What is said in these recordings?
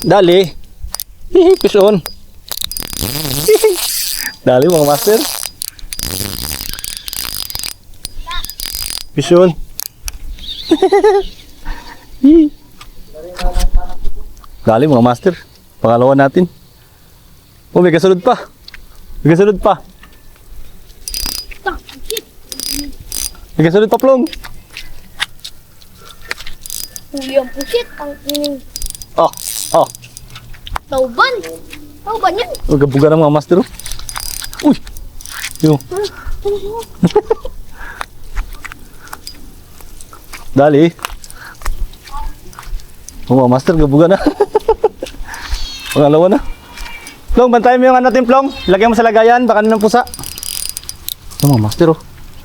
Dali. Hihi, fish on. Hihi. Dali mga master. Fish on. Hihi. Dali mga master. Pangalawa natin. Oh, may kasunod pa. May kasunod pa. May kasunod pa, Plong. Uyang pusit. Ang Oh, oh. tauban. Tauban yan. Oh, gabuga ng mga master. Oh. Uy. Yo. Dali. Oh, mga master, gabuga na. Pangalawa na. Plong, bantayan mo yung ano natin, Plong. Lagyan mo sa lagayan, baka ng pusa. Oh, mga master, oh.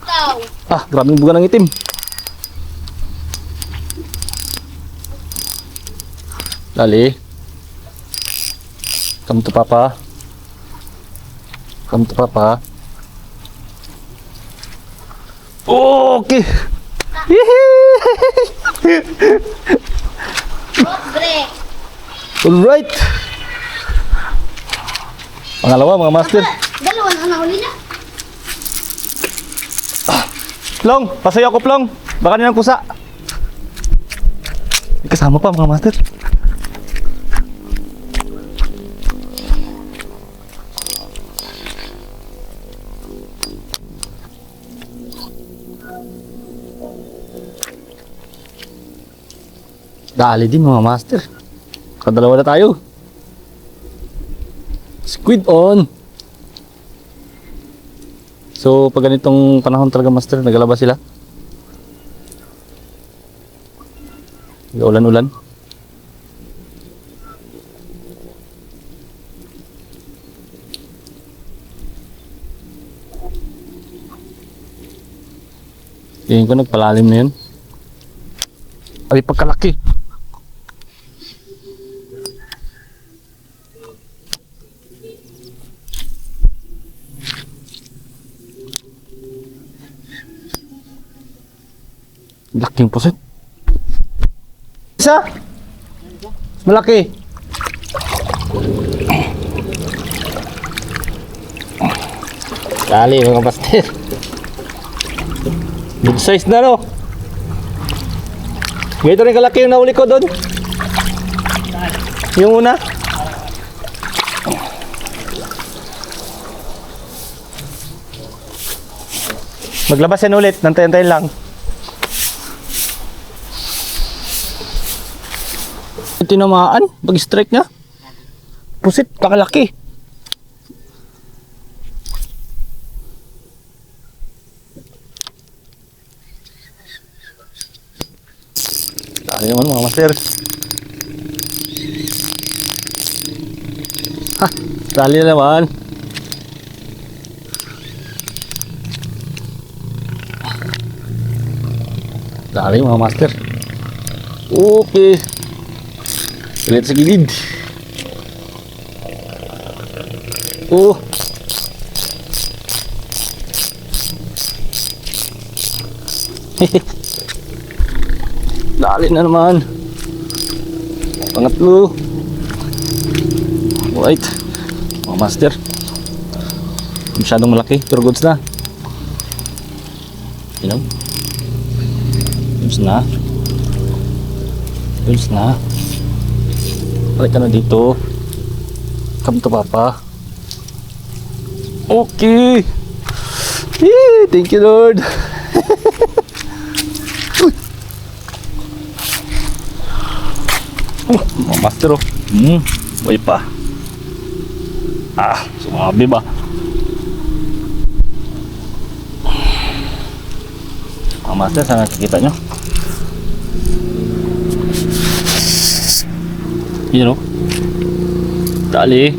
Ikaw. Ah, grabing buga ng itim. Dali. Come to Papa. Come to Papa. Okay. Break. Alright. Pangalawa mga master. Dalawa na nahuli na. Plong, pasayo ako Plong. Baka nilang pusa. May kasama pa mga master. Dali din mga master. Kadalawa na tayo. Squid on. So pag ganitong panahon talaga master, nagalabas sila. Ulan-ulan. Tingin ko nagpalalim na yun. Ay, pagkalaki. Laking pusit. Isa. Malaki. Dali mga master. Good size na no. Ganito rin kalaki yung nahuli ko doon. Yung una. Maglabas yan ulit. Nantayin-tayin lang. Tinamaan. Pag-strike niya. Pusit. Kakalaki. Dali naman mga master. Ha, dali naman. Dali mga master. Okay. Lihat sa gilid. Oh. Dali na naman. Pangatlo. Right. Mga master. Masyadong malaki. Pero goods na. You know? Goods na. Goods na. Balik ka na dito. Come to Papa. Okay. Yee, thank you Lord. Mga master oh. Buhay pa. Ah, sumabi ba? Mga master, sana nakikita nyo. You know, dali.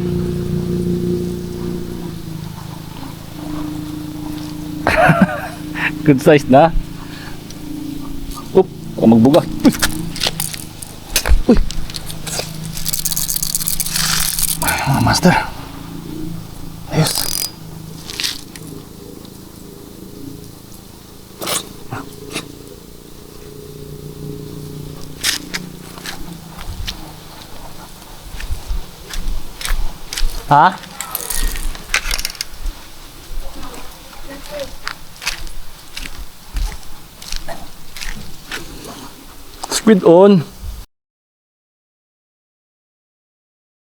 Good size na. Up, baka magbuga. Uy. Mga master. Ayos. Ha? Squid on.